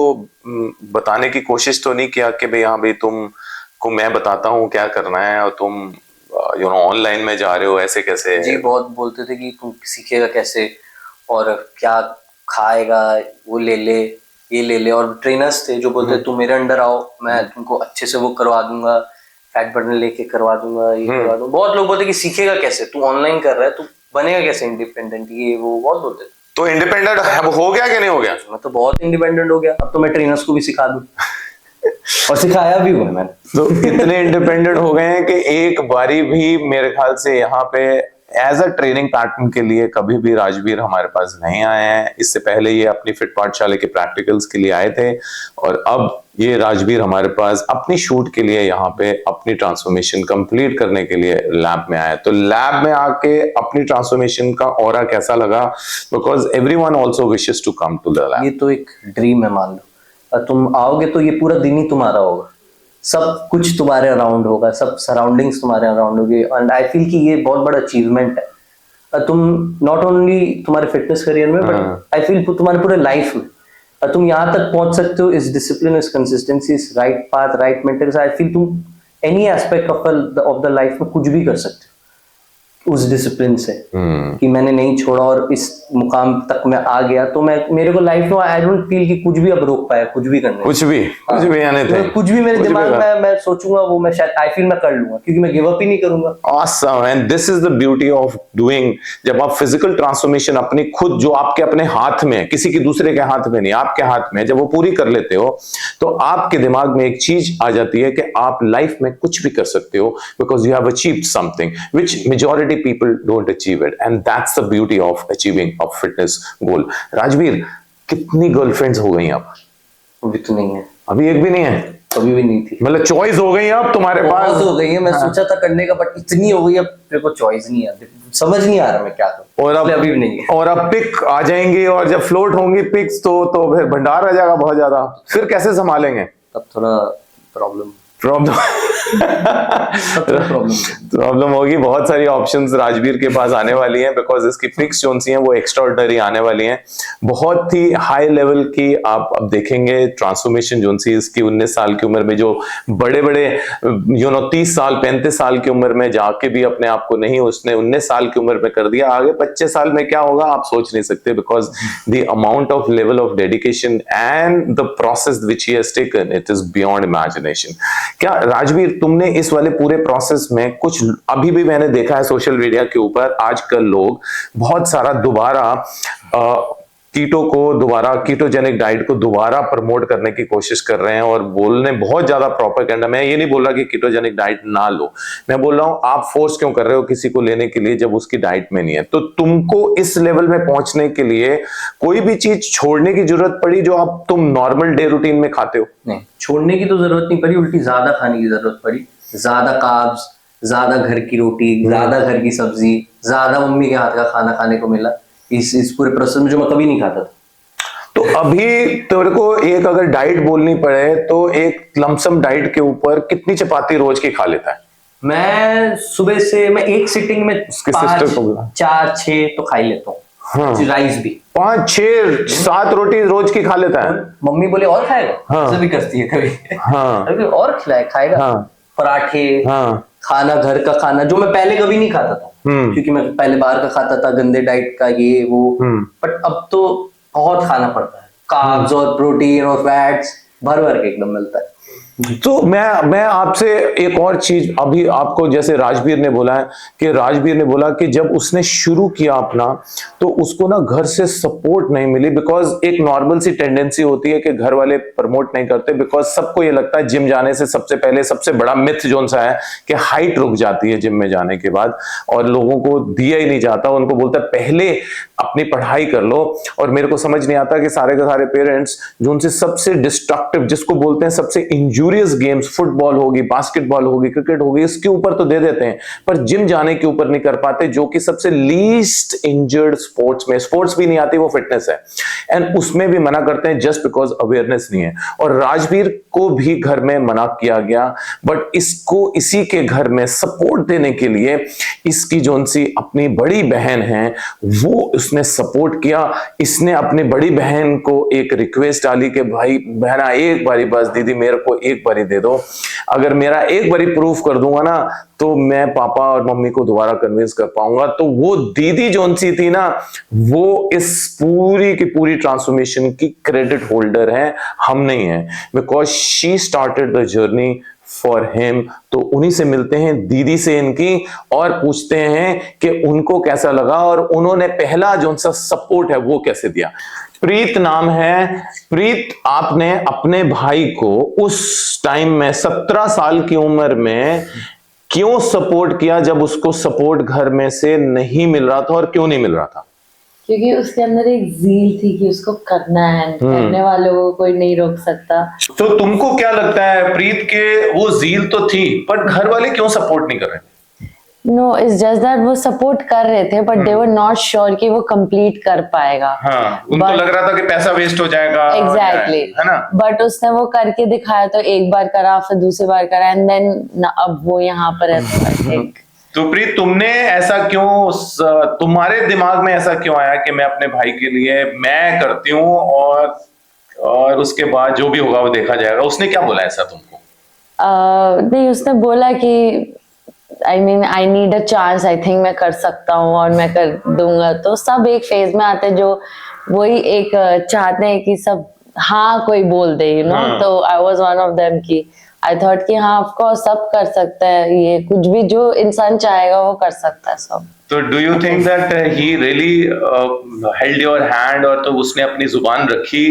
Speaker 1: बताने की कोशिश तो नहीं किया कि भाई हाँ भाई तुमको मैं बताता हूँ क्या करना है और तुम ऑनलाइन में जा रहे हो, ऐसे कैसे?
Speaker 2: जी बहुत बोलते थे कि तुम सीखेगा कैसे और क्या खाएगा, वो ले ले ये ले ले। और ट्रेनर्स थे जो बोलते तुम मेरे अंडर आओ, मैं तुमको अच्छे से वो करवा दूंगा, फैट बर्नर लेके करवा दूंगा, ये करवा दूंगा। बहुत लोग बोलते कि सीखेगा कैसे, तू ऑनलाइन कर रहा है, तू बनेगा कैसे इंडिपेंडेंट, ये वो बहुत बोलते थे।
Speaker 1: तो इंडिपेंडेंट हो गया कि नहीं हो गया?
Speaker 2: मैं तो बहुत इंडिपेंडेंट हो गया, अब तो मैं ट्रेनर्स को भी सिखा दूं और सिखाया भी हुआ मैंने।
Speaker 1: तो इतने इंडिपेंडेंट हो गए हैं कि एक बारी भी मेरे ख्याल से यहाँ पे एज अ ट्रेनिंग पैटर्न के लिए कभी भी राजवीर हमारे पास नहीं आए हैं। इससे पहले ये अपनी फिट पाठशाला के प्रैक्टिकल्स के लिए आए थे और अब ये राजवीर हमारे पास अपनी शूट के लिए यहाँ पे अपनी ट्रांसफॉर्मेशन कंप्लीट करने के लिए लैब में आया। तो लैब में आके अपनी ट्रांसफॉर्मेशन का ऑरा कैसा लगा? Because everyone also wishes to come to the lab.
Speaker 2: ये तो एक ड्रीम है, मान लो तुम आओगे तो ये पूरा दिन ही तुम्हारा होगा, सब कुछ तुम्हारे अराउंड होगा, सब सराउंडिंग्स तुम्हारे अराउंड होगी। एंड आई फील कि ये बहुत बड़ा अचीवमेंट है। तुम नॉट ओनली तुम्हारे फिटनेस करियर में बट आई फील तुम्हारे पूरे लाइफ में तुम यहाँ तक पहुंच सकते हो। इस डिसिप्लिन, इस कंसिस्टेंसी, इस right path, right mental, I feel तुम any aspect of the life में कुछ भी कर सकते हो उस डिसिप्लिन से। कि मैंने नहीं छोड़ा और इस मुकाम तक मैं आ गया, तो मैं मेरे को लाइफ में आई डोंट फील कि कुछ भी अब रोक पाया कुछ भी करने,
Speaker 1: कुछ भी यानी थे
Speaker 2: कुछ भी मेरे दिमाग में मैं सोचूंगा वो मैं शायद आई फील मैं कर लूंगा, क्योंकि मैं गिव अप ही नहीं करूंगा।
Speaker 1: Awesome, and this is the beauty of doing। जब आप फिजिकल ट्रांसफॉर्मेशन अपनी खुद जो आपके अपने हाथ में, किसी की दूसरे के हाथ में नहीं, आपके हाथ में जब वो पूरी कर लेते हो तो आपके दिमाग में एक चीज आ जाती है कि आप लाइफ में कुछ भी कर सकते हो, because you have achieved something which majority people don't achieve it, and that's the beauty of achieving a fitness goal। Rajveer, कितनी गर्लफ्रेंड्स हो गई अब?
Speaker 2: अभी तो नहीं है,
Speaker 1: अभी एक भी नहीं है?
Speaker 2: कभी भी नहीं थी।
Speaker 1: मतलब चॉइस हो गई अब तुम्हारे पास?
Speaker 2: बहुत हो गई है, मैं सोचा था करने का बट इतनी हो गई अब मेरे को चॉइस नहीं है, समझ नहीं आ रहा मैं क्या करूं।
Speaker 1: और अब
Speaker 2: अभी भी नहीं है।
Speaker 1: और अब पिक आ जाएंगे और जब फ्लोट होंगी पिक्स तो फिर भंडार आ जाएगा बहुत ज्यादा, फिर कैसे संभालेंगे?
Speaker 2: तब थोड़ा प्रॉब्लम
Speaker 1: होगी। बहुत सारी ऑप्शंस राजवीर के पास आने वाली हैं, बिकॉज इसकी पिक्स जो सी हैं वो एक्स्ट्राऑर्डिनरी आने वाली हैं, बहुत ही हाई लेवल की। आप अब देखेंगे ट्रांसफॉर्मेशन जो सी इसकी 19 साल की उम्र में, जो बड़े 30 साल 35 साल की उम्र में जाके भी अपने आप को नहीं, उसने 19 साल की उम्र में कर दिया। आगे 25 साल में क्या होगा आप सोच नहीं सकते, because the amount of level of dedication and the process which he has taken, it is beyond imagination. क्या राजवीर, तुमने इस वाले पूरे प्रोसेस में कुछ, अभी भी मैंने देखा है सोशल मीडिया के ऊपर आजकल लोग बहुत सारा दोबारा कीटोजेनिक डाइट को दोबारा प्रमोट करने की कोशिश कर रहे हैं और बोलने बहुत ज्यादा प्रोपेगेंडा। मैं ये नहीं बोल रहा कि कीटोजेनिक डाइट ना लो, मैं बोल रहा हूं आप फोर्स क्यों कर रहे हो किसी को लेने के लिए जब उसकी डाइट में नहीं है। तो तुमको इस लेवल में पहुंचने के लिए कोई भी चीज छोड़ने की जरूरत पड़ी जो आप तुम नॉर्मल डे रूटीन में खाते हो?
Speaker 2: नहीं, छोड़ने की तो जरूरत नहीं पड़ी, उल्टी ज्यादा खाने की जरूरत पड़ी। ज्यादा कार्ब्स, ज्यादा घर की रोटी, ज्यादा घर की सब्जी, ज्यादा मम्मी के हाथ का खाना खाने को मिला इस पूरे प्रोसेस में, जो मैं कभी नहीं खाता था।
Speaker 1: तो अभी तेरे को एक अगर डाइट बोलनी पड़े तो एक लमसम डाइट के ऊपर कितनी चपाती रोज की खा लेता है?
Speaker 2: मैं सुबह से मैं एक सिटिंग में 4-6 तो खा ही लेता हूँ। हाँ। राइस भी
Speaker 1: 5-6-7 रोटी रोज की खा लेता है।
Speaker 2: मम्मी बोले और खाएगा? हाँ। भी करती है कभी। हाँ। कभी और खाएगा। हाँ। पराठे। हाँ। खाना, घर का खाना जो मैं पहले कभी नहीं खाता था, क्योंकि मैं पहले बाहर का खाता था, गंदे डाइट का ये वो, बट अब तो बहुत खाना पड़ता है, कार्ब्स और प्रोटीन और फैट्स भर भर के एकदम मिलता है।
Speaker 1: तो मैं आपसे एक और चीज, अभी आपको जैसे राजवीर ने बोला है कि राजवीर ने बोला कि जब उसने शुरू किया अपना तो उसको ना घर से सपोर्ट नहीं मिली, बिकॉज एक नॉर्मल सी टेंडेंसी होती है कि घर वाले प्रमोट नहीं करते, बिकॉज सबको ये लगता है जिम जाने से सबसे पहले सबसे बड़ा मिथ जो सा है कि हाइट रुक जाती है जिम में जाने के बाद, और लोगों को दिया ही नहीं जाता, उनको बोलता है पहले अपनी पढ़ाई कर लो। और मेरे को समझ नहीं आता कि सारे के सारे पेरेंट्स जो उनसे सबसे डिस्ट्रक्टिव, जिसको बोलते हैं सबसे इंजूरियस गेम्स, फुटबॉल होगी, बास्केटबॉल होगी, क्रिकेट होगी, इसके ऊपर तो दे देते हैं, पर जिम जाने के ऊपर नहीं कर पाते, जो कि सबसे लीस्ट इंजर्ड स्पोर्ट्स में, स्पोर्ट्स भी नहीं आती, वो फिटनेस है, एंड उसमें भी मना करते हैं जस्ट बिकॉज अवेयरनेस नहीं है। और राजवीर को भी घर में मना किया गया, बट इसको इसी के घर में सपोर्ट देने के लिए इसकी जोन सी अपनी बड़ी बहन है वो उसने सपोर्ट किया। इसने अपनी बड़ी बहन को एक रिक्वेस्ट डाली कि भाई बहना एक बारी बस दीदी मेरे को एक बारी दे दो, अगर मेरा एक बारी प्रूफ कर दूंगा ना तो मैं पापा और मम्मी को दोबारा कन्विंस कर पाऊंगा। तो वो दीदी जोन सी थी ना, वो इस पूरी की पूरी ट्रांसफॉर्मेशन की क्रेडिट होल्डर है, हम नहीं है, because she started the journey for him. तो उन्हीं से मिलते हैं, दीदी से इनकी, और पूछते हैं कि उनको कैसा लगा और उन्होंने पहला जो सा सपोर्ट है वो कैसे दिया। प्रीत नाम है। प्रीत, आपने अपने भाई को उस टाइम में 17 साल की उम्र में क्यों सपोर्ट किया जब उसको सपोर्ट घर में से नहीं मिल रहा था, और क्यों नहीं मिल रहा था?
Speaker 4: क्योंकि उसके अंदर एक जील थी कि उसको करना है, करने वालों को कोई नहीं रोक सकता।
Speaker 1: तो तुमको क्या लगता है प्रीत के वो जील तो थी, पर घर वाले क्यों सपोर्ट नहीं कर रहे?
Speaker 4: नो, इट्स जस्ट दैट वो सपोर्ट कर रहे थे but they were not sure कि वो कंप्लीट कर पाएगा।
Speaker 1: हाँ, उनको लग रहा था कि पैसा वेस्ट हो जाएगा।
Speaker 4: एग्जैक्टली,
Speaker 1: है ना? बट
Speaker 4: उसने वो करके दिखाया, तो एक बार करा, फिर दूसरी बार करा, एंड देन अब वो यहाँ पर है। तो आई थिंक
Speaker 1: तो प्रीत, तुमने ऐसा क्यों, तुम्हारे दिमाग में ऐसा क्यों आया कि मैं अपने भाई के लिए मैं करती हूँ और उसके बाद जो भी होगा वो देखा जाएगा? उसने क्या बोला ऐसा तुमको?
Speaker 4: नहीं, उसने बोला कि I need a chance, I think मैं कर सकता हूँ और मैं कर दूंगा। तो सब एक फेज में आते जो वही एक चाहते हैं कि सब हाँ कोई बोल दे, यू नो। तो I was one of them की आई थॉट कि हाँ ऑफ कोर्स सब कर सकता है, ये कुछ भी जो इंसान चाहेगा वो कर सकता है सब।
Speaker 1: तो do you think that he really held your hand, और तो उसने अपनी जुबान रखी?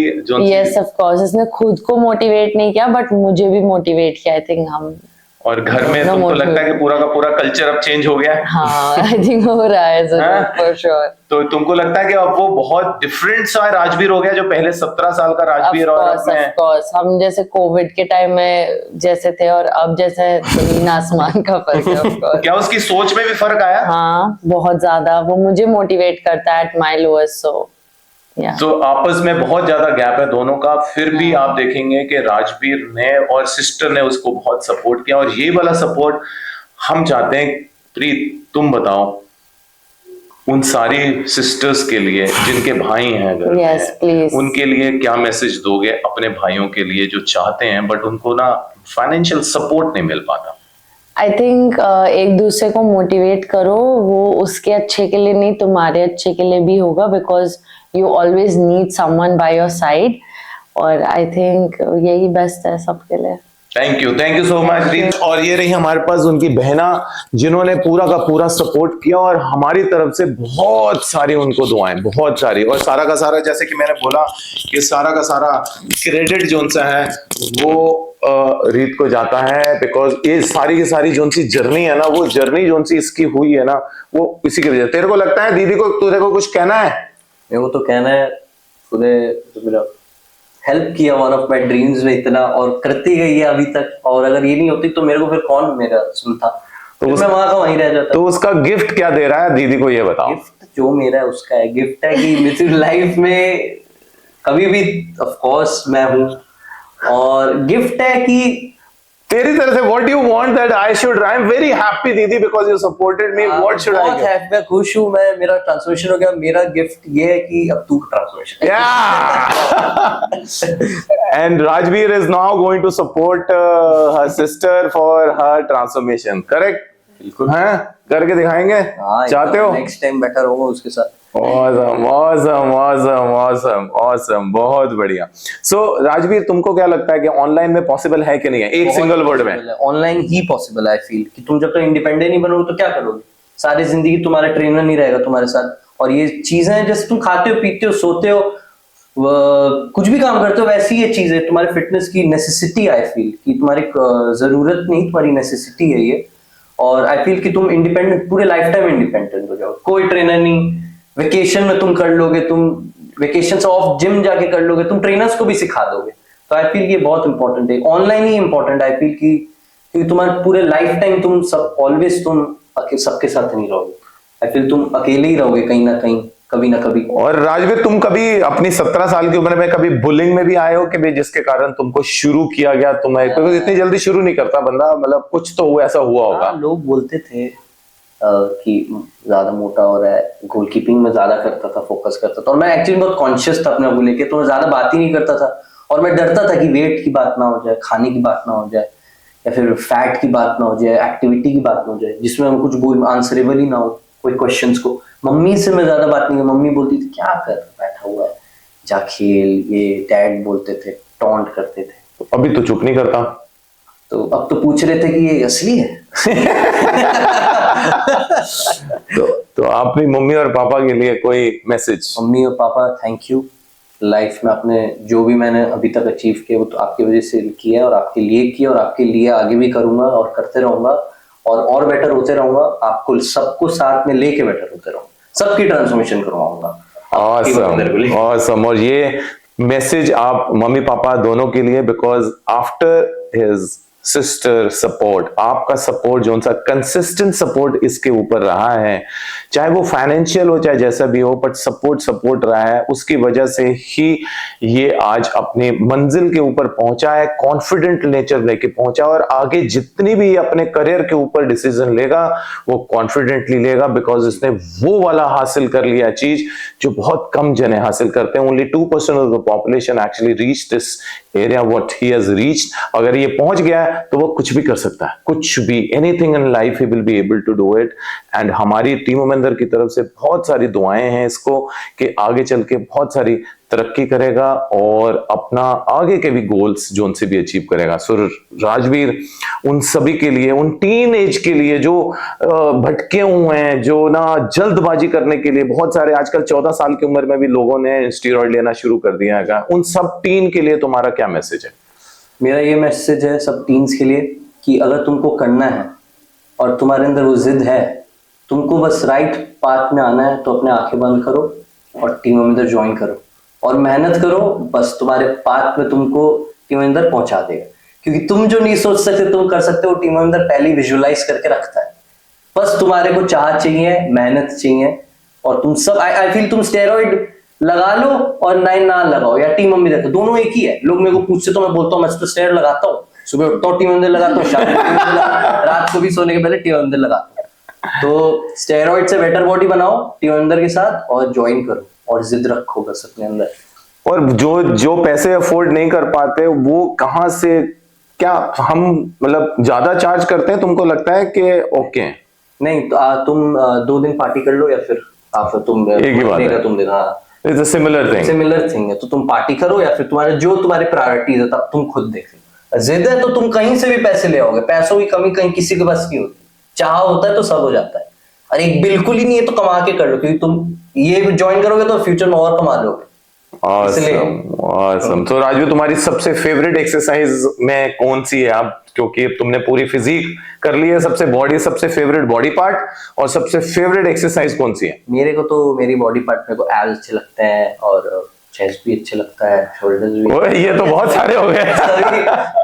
Speaker 4: यस ऑफ कोर्स, उसने खुद को मोटिवेट नहीं किया बट मुझे भी मोटिवेट किया। आई थिंक हम,
Speaker 1: और घर में तुमको लगता है कि पूरा का पूरा कल्चर अब चेंज हो गया?
Speaker 4: हाँ, आई थिंक हो रहा है जरूर, फॉर श्योर।
Speaker 1: तो तुमको लगता है कि अब वो बहुत डिफरेंट सा राजवीर हो गया, जो पहले 17 साल का राजवीर और
Speaker 4: ऑफ कोर्स हम जैसे कोविड के टाइम में जैसे थे और अब जैसे जमीन आसमान का फर्क है। ऑफ कोर्स
Speaker 1: क्या उसकी सोच में भी फर्क आया?
Speaker 4: हाँ, बहुत ज्यादा। वो मुझे मोटिवेट करता है एट माय लोएस्ट। सो
Speaker 1: तो आपस में बहुत ज्यादा गैप है दोनों का, फिर भी आप देखेंगे कि राजवीर ने और सिस्टर ने उसको बहुत सपोर्ट किया, और ये वाला सपोर्ट हम चाहते हैं। प्रीत, तुम बताओ उन सारी सिस्टर्स के लिए जिनके भाई हैं घर में, उनके लिए क्या मैसेज दोगे अपने भाइयों के लिए जो चाहते हैं बट उनको ना फाइनेंशियल सपोर्ट नहीं मिल पाता?
Speaker 4: आई थिंक एक दूसरे को मोटिवेट करो, वो उसके अच्छे के लिए नहीं तुम्हारे अच्छे के लिए भी होगा, because you always need someone by your side, और I think यही बेस्ट है सबके लिए।
Speaker 1: थैंक यू सो मच प्रीत। और ये रही हमारे पास उनकी बहना, जिन्होंने पूरा का पूरा सपोर्ट किया, और हमारी तरफ से बहुत सारी उनको दुआएं, बहुत सारी। और सारा का सारा, जैसे कि मैंने बोला कि सारा का सारा क्रेडिट जो सा है वो रीत को जाता है, बिकॉज ये सारी की सारी जो सी जर्नी है ना, वो जर्नी जो सी इसकी हुई है ना, वो इसी की वजह। तेरे को लगता है दीदी को, तुझे को कुछ कहना है?
Speaker 2: मेरे को तो कहना है, तूने मेरा हेल्प किया वन ऑफ माय ड्रीम्स में इतना, और करती गई है अभी तक, और अगर ये नहीं होती तो मेरे को फिर कौन मेरा सुनता, तो मैं वहां का वहीं रह जाता।
Speaker 1: तो उसका गिफ्ट क्या दे रहा है दीदी को, ये बताओ।
Speaker 2: गिफ्ट जो मेरा है उसका है, गिफ्ट है कि मेरी लाइफ में कभी भी ऑफ कोर्स मैं हूँ, और गिफ्ट है कि
Speaker 1: तेरी तरफ से what you want that I should, I am very happy didi because you supported me, what should I give?
Speaker 2: मैं खुश हूँ, मैं, मेरा ट्रांसफॉर्मेशन हो गया। मेरा गिफ्ट ये है कि अब तू transformation,
Speaker 1: and Rajveer is now going to support her sister for her transformation, correct? बिल्कुल, हैं? करके दिखाएंगे? चाहते हो?
Speaker 2: नेक्स्ट टाइम बेटर रहूंगा उसके साथ।
Speaker 1: Awesome, awesome, awesome, awesome, awesome, बहुत बढ़िया। So राजवीर, तुमको क्या लगता है कि ऑनलाइन में पॉसिबल है कि नहीं है? एक सिंगल वर्ड में।
Speaker 2: ऑनलाइन ही पॉसिबल है, आई फील कि तुम जब तक इंडिपेंडेंट नहीं बनोगे तो क्या करोगे? सारी जिंदगी तुम्हारा ट्रेनर नहीं रहेगा तुम्हारे साथ, और ये चीजें जैसे तुम खाते हो, पीते हो, सोते हो, कुछ भी काम करते हो, वैसी ये चीज है तुम्हारे फिटनेस की नेसेसिटी। आई फील कि तुम्हारी जरूरत नहीं, तुम्हारी नेसेसिटी है ये। और आई फील कि तुम इंडिपेंडेंट, पूरे लाइफ टाइम इंडिपेंडेंट हो जाओ, कोई ट्रेनर नहीं। वेकेशन में तुम कर लोगे, तुम वेकेशन से ऑफ जिम जाके कर लोगे, तुम ट्रेनर्स को भी सिखा दोगे। तो आई फील ये बहुत इंपॉर्टेंट है, online he important. I feel कि तुम्हारे पूरे लाइफ टाइम तुम सब ऑलवेज तुम सबके साथ नहीं रहोगे। आई फील तुम अकेले ही रहोगे कहीं ना कहीं, कभी ना कभी।
Speaker 1: और राजवीर, तुम कभी अपनी 17 साल की उम्र में कभी बुलिंग में भी आए हो कि जिसके कारण तुमको शुरू किया गया? तुम्हें क्योंकि इतनी जल्दी शुरू नहीं करता बंदा, मतलब कुछ तो ऐसा हुआ होगा।
Speaker 2: लोग बोलते थे कि ज्यादा मोटा हो रहा है, गोलकीपिंग में ज्यादा करता था, फोकस करता था, और मैं एक्चुअली बहुत कॉन्शियस था अपने को लेके, तो मैं ज्यादा बात ही नहीं करता था। और मैं डरता था कि वेट की बात ना हो जाए, खाने की बात ना हो जाए, या फिर फैट की बात ना हो जाए, एक्टिविटी की बात ना हो जाए, जिसमें हम कुछ बोल आंसरेबल ही ना हो कोई क्वेश्चंस को। मम्मी से मैं ज्यादा बात नहीं की, मम्मी बोलती थी क्या कर बैठा हुआ है, जा खेल, ये डैड बोलते थे, टॉन्ट करते थे।
Speaker 1: अभी तो चुप नहीं करता।
Speaker 2: तो अब तो पूछ रहे थे कि ये असली है।
Speaker 1: तो आपने मम्मी और पापा के लिए कोई मैसेज?
Speaker 2: मम्मी और पापा, थैंक यू। लाइफ में आपने जो भी मैंने अभी तक अचीव किया वो तो आपकी वजह से किया है, और आपके लिए किया, और आपके लिए आगे भी करूंगा और करते रहूंगा, और बेटर होते रहूंगा। आपको सबको साथ में लेके बेटर होते रहूंगा, सबकी ट्रांसफॉर्मेशन करवाऊंगा।
Speaker 1: Awesome, awesome। और ये मैसेज आप मम्मी पापा दोनों के लिए, because after his sister support, आपका सपोर्ट जो सा कंसिस्टेंट सपोर्ट इसके ऊपर रहा है, चाहे वो फाइनेंशियल हो चाहे जैसा भी हो, बट सपोर्ट रहा है, उसकी वजह से ही ये आज अपनी मंजिल के ऊपर पहुंचा है, कॉन्फिडेंट नेचर लेके पहुंचा, और आगे जितनी भी अपने करियर के ऊपर डिसीजन लेगा वो कॉन्फिडेंटली लेगा, बिकॉज उसने वो वाला हासिल कर लिया चीज जो बहुत कम जने हासिल करते हैं। Only 2% of the population actually reach this area what he has reached. अगर ये पहुंच गया तो वो कुछ भी कर सकता है, कुछ भी, anything in life he will be able to do it. And हमारी टीम उमेंदर की तरफ से बहुत सारी दुआएं हैं इसको कि आगे चल के बहुत सारी तरक्की करेगा और अपना आगे के भी गोल्स जो उनसे भी अचीव करेगा। सो राजवीर, उन सभी के लिए, उन टीन एज के लिए जो भटके हुए हैं, जो ना जल्दबाजी करने के लिए, बहुत सारे आजकल 14 साल की उम्र में भी लोगों ने स्टीरॉयड लेना शुरू कर दिया है, उन सब टीन के लिए तुम्हारा क्या मैसेज है?
Speaker 2: मेरा ये मैसेज है सब टीन्स के लिए कि अगर तुमको करना है और तुम्हारे अंदर वो जिद है, तुमको बस राइट पाथ में आना है, तो अपने आंखें बंद करो और टीम अंदर ज्वाइन करो और मेहनत करो। बस तुम्हारे पाथ में तुमको टीम अंदर पहुंचा देगा, क्योंकि तुम जो नहीं सोच सकते तुम कर सकते हो, टीम अंदर पहले विजुअलाइज करके रखता है। बस तुम्हारे को चाह चाहिए, मेहनत चाहिए, और तुम सब आई फील तुम स्टेरॉइड लगा लो और ना लगाओ, या टीम में देखो, दोनों एक ही है। लोग मेरे को पूछते तो मैं बोलता हूँ मैं तो स्टेरॉइड लगाता हूँ, सुबह उठता हूँ टीम अंदर लगाता हूँ, शाम को रात को भी सोने के पहले टीम अंदर लगाता हूँ। तो स्टेरॉइड से बेटर बॉडी बनाओ टीम अंदर के साथ और ज्वाइन करो और जिद रखो बस अपने अंदर।
Speaker 1: और जो पैसे अफोर्ड नहीं कर पाते वो कहाँ से, क्या हम मतलब ज्यादा चार्ज करते हैं तुमको लगता है कि ओके?
Speaker 2: नहीं तो तुम 2 दिन पार्टी कर लो, या फिर तुम
Speaker 1: एक ही बात है,
Speaker 2: तुम देना,
Speaker 1: इट्स अ सिमिलर थिंग
Speaker 2: है। तो तुम पार्टी करो, या फिर तुम्हारे प्रायोरिटीज है तब तुम खुद देख लो। जिद है तो तुम कहीं से भी पैसे ले आओगे, पैसों की कमी कहीं किसी के पास नहीं होती, चाह होता है तो सब हो जाता है। अरे बिल्कुल ही नहीं है तो कमा के कर लो, क्योंकि तुम ये ज्वाइन करोगे तो फ्यूचर में और कमा लोगे।
Speaker 1: awesome। तो राजू, तुम्हारी सबसे फेवरेट एक्सरसाइज में कौन सी है आप, क्योंकि तुमने पूरी फिजिक कर ली है, सबसे फेवरेट बॉडी पार्ट और सबसे फेवरेट एक्सरसाइज कौन सी है?
Speaker 2: मेरे को तो मेरी बॉडी पार्ट, मेरे को एब्स अच्छे लगते हैं और चेस्ट भी अच्छे लगता है, शोल्डर्स भी।
Speaker 1: ये तो बहुत सारे हो गए।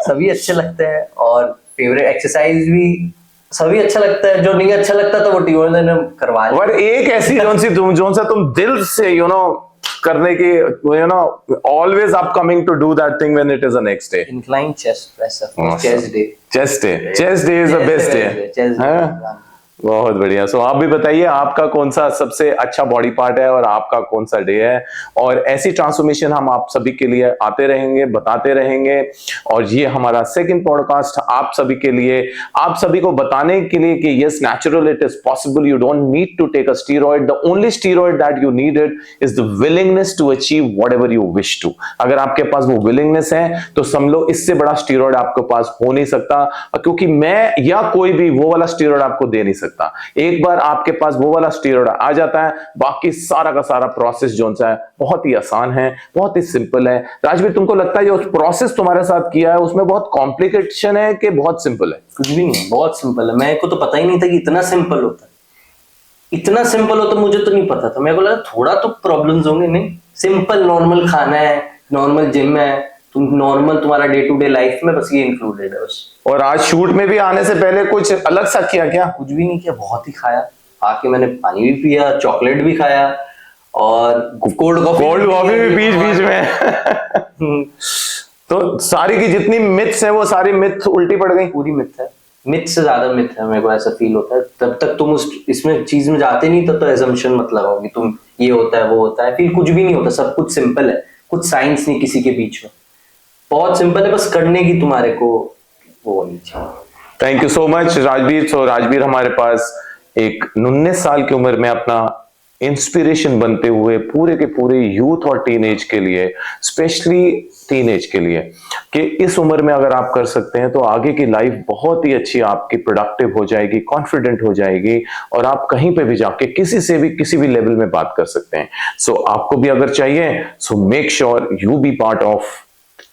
Speaker 2: सभी अच्छे लगते हैं, और फेवरेट एक्सरसाइज भी सभी अच्छा लगता है। जो नहीं अच्छा लगता तो वो टीओ ने करवा लिया।
Speaker 1: और एक ऐसी जोन सा तुम दिल से करने की, always upcoming to do that thing when it is the next day.
Speaker 2: Incline chest press,
Speaker 1: chest day is the best day. बहुत बढ़िया। सो आप भी बताइए आपका कौन सा सबसे अच्छा बॉडी पार्ट है और आपका कौन सा डे है, और ऐसी ट्रांसफॉर्मेशन हम आप सभी के लिए आते रहेंगे, बताते रहेंगे। और ये हमारा सेकंड पॉडकास्ट आप सभी के लिए, आप सभी को बताने के लिए कि yes, natural, it is possible, you don't need to take a steroid, the only steroid that you need it is the willingness to achieve whatever you wish to. अगर आपके पास वो विलिंगनेस है तो समझो इससे बड़ा स्टीरॉइड आपके पास हो नहीं सकता, क्योंकि मैं या कोई भी वो वाला स्टीरॉइड आपको दे नहीं सकता। एक बार आपके पास वो वाला स्टीरॉइड आ जाता है, बाकी सारा का सारा प्रोसेस जो है बहुत ही आसान है, बहुत ही सिंपल है। राजवीर, तुमको लगता है जो प्रोसेस तुम्हारे साथ किया है उसमें बहुत कॉम्प्लिकेशन है कि बहुत सिंपल है?
Speaker 2: कुछ भी नहीं, बहुत सिंपल है। मेरे को तो पता ही नहीं था कि इतना सिंपल होता है। इतना सिंपल होता मुझे तो नहीं पता था। मेरे को लगा थोड़ा तो प्रॉब्लम्स होंगे, नहीं, सिंपल नॉर्मल खाना है, नॉर्मल जिम है, तुम नॉर्मल तुम्हारा डे टू डे लाइफ में बस ये इंक्लूडेड है बस। और
Speaker 1: आज शूट में भी आने से पहले कुछ अलग सा किया क्या?
Speaker 2: कुछ भी नहीं किया, बहुत ही खाया। आके मैंने पानी भी पिया, चॉकलेट भी खाया और कोल्ड कॉफी
Speaker 1: भी बीच में। तो सारी की जितनी मिथ्स है वो सारी मिथ उल्टी पड़ गई।
Speaker 2: पूरी मिथ है, मिथ से ज्यादा मिथ है, मेरे को ऐसा फील होता है। तब तक तुम इसमें चीज में जाते नहीं, तब तो एजम्पशन मत लगाओ कि तुम ये होता है वो होता है। फील कुछ भी नहीं होता, सब कुछ सिंपल है, कुछ साइंस नहीं किसी के बीच में। बहुत सिंपल है, बस करने की तुम्हारे को वो होनी चाहिए।
Speaker 1: Thank you so much Rajveer. So Rajveer हमारे पास एक 19 साल की उम्र में अपना इंस्पिरेशन बनते हुए पूरे के पूरे यूथ और टीनेज के लिए, स्पेशली टीनेज के लिए, कि इस उम्र में अगर आप कर सकते हैं तो आगे की लाइफ बहुत ही अच्छी आपकी प्रोडक्टिव हो जाएगी, कॉन्फिडेंट हो जाएगी, और आप कहीं पे भी जाके किसी से भी किसी भी लेवल में बात कर सकते हैं। सो आपको भी अगर चाहिए, so make sure you be part of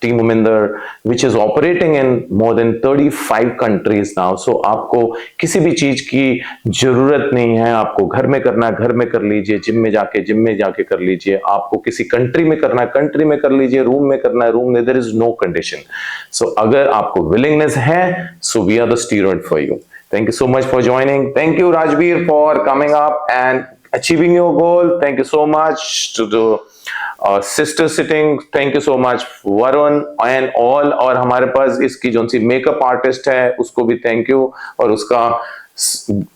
Speaker 1: Team Uminder, which is operating in more than 35 countries now. So आपको किसी भी चीज की जरूरत नहीं है, आपको घर में करना है घर में कर लीजिए, जिम में जाके कर लीजिए, आपको किसी कंट्री में करना है कंट्री में कर लीजिए, रूम में करना है रूम में, there is no condition. So अगर आपको विलिंगनेस है, so we are the steroid for you. Thank you so much for joining. Thank you Rajveer for coming up and achieving your goal. Thank you so much to the sister sitting. Thank you so much Varun and all। और हमारे पास इसकी जो सी मेकअप आर्टिस्ट है उसको भी थैंक यू, और उसका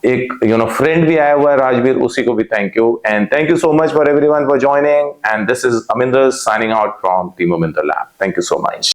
Speaker 1: एक फ्रेंड भी आया हुआ है राजवीर, उसी को भी thank you. And thank you so much for everyone for joining, and this is Aminder signing out from Team Uminder Lab। Thank you so much।